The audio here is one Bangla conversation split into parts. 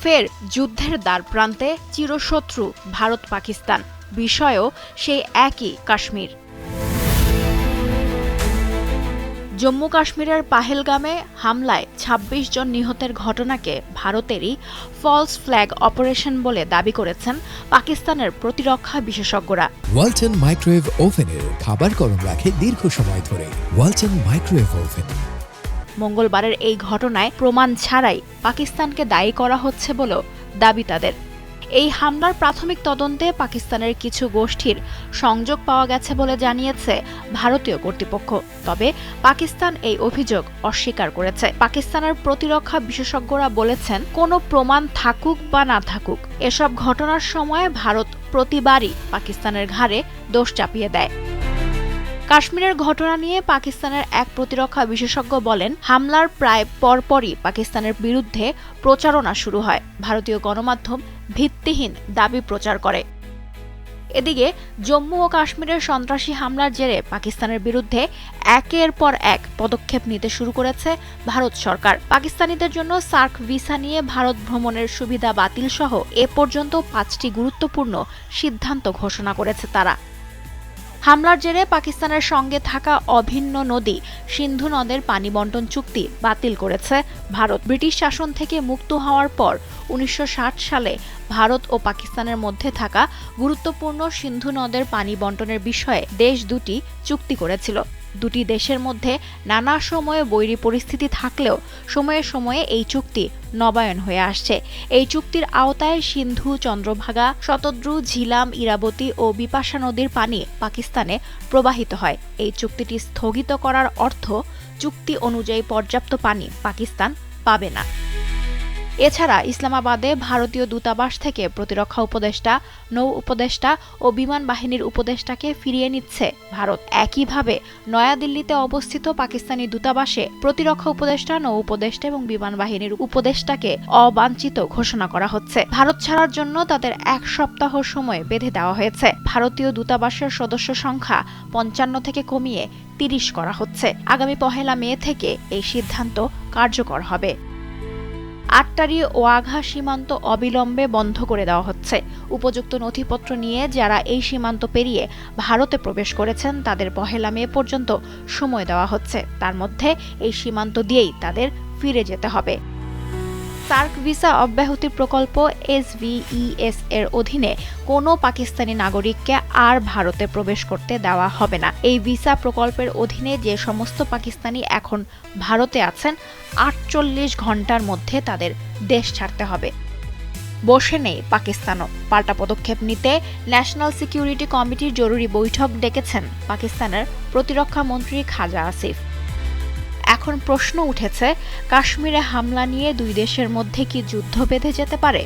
ফের যুদ্ধের দ্বারপ্রান্তে চিরশত্রু ভারত পাকিস্তান, বিষয়ও সেই একই কাশ্মীর। জম্মু কাশ্মীরের পাহেলগামে হামলায় ২৬ জন নিহতের ঘটনাকে ভারতেরই ফলস ফ্ল্যাগ অপারেশন বলে দাবি করেছেন পাকিস্তানের প্রতিরক্ষা বিশেষজ্ঞরা। ওয়ালটন মাইক্রোওয়েভ ওভেনের খাবার গরম রাখে দীর্ঘ সময় ধরে। Walton microwave oven. মঙ্গলবারের এই ঘটনায় প্রমাণ ছাড়াই পাকিস্তানকে দায়ী করা হচ্ছে বলেও দাবি তাদের। এই হামলার প্রাথমিক তদন্তে পাকিস্তানের কিছু গোষ্ঠীর সংযোগ পাওয়া গেছে বলে জানিয়েছে ভারতীয় কর্তৃপক্ষ। তবে পাকিস্তান এই অভিযোগ অস্বীকার করেছে। পাকিস্তানের প্রতিরক্ষা বিশেষজ্ঞরা বলেছেন, কোনো প্রমাণ থাকুক বা না থাকুক, এসব ঘটনার সময় ভারত প্রতিবারই পাকিস্তানের ঘাড়ে দোষ চাপিয়ে দেয়। কাশ্মীরের ঘটনা নিয়ে পাকিস্তানের এক প্রতিরক্ষা বিশেষজ্ঞ বলেন, হামলার প্রায় পরপরই পাকিস্তানের বিরুদ্ধে প্রচারণা শুরু হয়। ভারতীয় গণমাধ্যম ভিত্তিহীন দাবি প্রচার করে। এদিকে জম্মু ও কাশ্মীরের সন্ত্রাসী হামলার জেরে পাকিস্তানের বিরুদ্ধে একের পর এক পদক্ষেপ নিতে শুরু করেছে ভারত সরকার। পাকিস্তানিদের জন্য সার্ক ভিসা নিয়ে ভারত ভ্রমণের সুবিধা বাতিল সহ এ পর্যন্ত ৫টি গুরুত্বপূর্ণ সিদ্ধান্ত ঘোষণা করেছে তারা। হামলার জেরে পাকিস্তানের সঙ্গে থাকা অভিন্ন নদী সিন্ধু নদের পানি বণ্টন চুক্তি বাতিল করেছে ভারত। ব্রিটিশ শাসন থেকে মুক্ত হওয়ার পর ১৯৬০ সালে ভারত ও পাকিস্তানের মধ্যে থাকা গুরুত্বপূর্ণ সিন্ধু নদের পানি বণ্টনের বিষয়ে দেশ দুটি চুক্তি করেছিল। দুটি দেশের মধ্যে নানা সময়ে বৈরী পরিস্থিতি থাকলেও সময়ে সময়ে এই চুক্তি নবায়ন হয়ে আসছে। এই চুক্তির আওতায় সিন্ধু, চন্দ্রভাগা, শতদ্রু, ঝিলাম, ইরাবতী ও বিপাশা নদীর পানি পাকিস্তানে প্রবাহিত হয়। এই চুক্তিটি স্থগিত করার অর্থ চুক্তি অনুযায়ী পর্যাপ্ত পানি পাকিস্তান পাবে না। এছাড়া ইসলামাবাদে ভারতীয় দূতাবাস থেকে প্রতিরক্ষা উপদেষ্টা, নৌ উপদেষ্টা ও বিমান বাহিনীর উপদেষ্টাকে ফিরিয়ে নিচ্ছে ভারত। একইভাবে নয়াদিল্লিতে অবস্থিত পাকিস্তানি দূতাবাসে প্রতিরক্ষা উপদেষ্টা, নৌ উপদেষ্টা এবং বিমান বাহিনীর উপদেষ্টাকে অবাঞ্ছিত ঘোষণা করা হচ্ছে। ভারত ছাড়ার জন্য তাদের ১ সপ্তাহ সময় বেঁধে দেওয়া হয়েছে। ভারতীয় দূতাবাসের সদস্য সংখ্যা ৫৫ থেকে কমিয়ে ৩০ করা হচ্ছে। আগামী ১ মে থেকে এই সিদ্ধান্ত কার্যকর হবে। আটটারি ওয়াঘা সীমান্ত অবিলম্বে বন্ধ করে দেওয়া হচ্ছে। উপযুক্ত নথিপত্র নিয়ে যারা এই সীমান্ত পেরিয়ে ভারতে প্রবেশ করেছেন তাদের ১ মে পর্যন্ত সময় দেওয়া হচ্ছে। তার মধ্যে এই সীমান্ত দিয়েই তাদের ফিরে যেতে হবে। সার্ক ভিসা অব্যাহতি প্রকল্প SVES এর অধীনে কোনো পাকিস্তানি নাগরিককে আর ভারতে প্রবেশ করতে দেওয়া হবে না। এই ভিসা প্রকল্পের অধীনে যে সমস্ত পাকিস্তানি এখন ভারতে আছেন, ৪৮ ঘণ্টার মধ্যে তাদের দেশ ছাড়তে হবে। বসে নেই পাকিস্তানও। পাল্টা পদক্ষেপ নিতে ন্যাশনাল সিকিউরিটি কমিটির জরুরি বৈঠক ডেকেছেন পাকিস্তানের প্রতিরক্ষা মন্ত্রী খাজা আসিফ। এখন প্রশ্ন উঠেছে, কাশ্মীরে হামলা নিয়ে দুই দেশের মধ্যে কি যুদ্ধ বেঁধে যেতে পারে?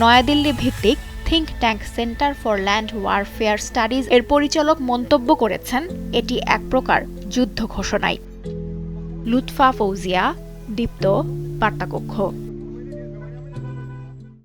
নয়াদিল্লি ভিত্তিক think tank centre for land warfare studies এর পরিচালক মন্তব্য করেছেন, এটি এক প্রকার যুদ্ধ ঘোষণাই। লুৎফা ফৌজিয়া, দীপ্ত, বার্তাকক্ষ।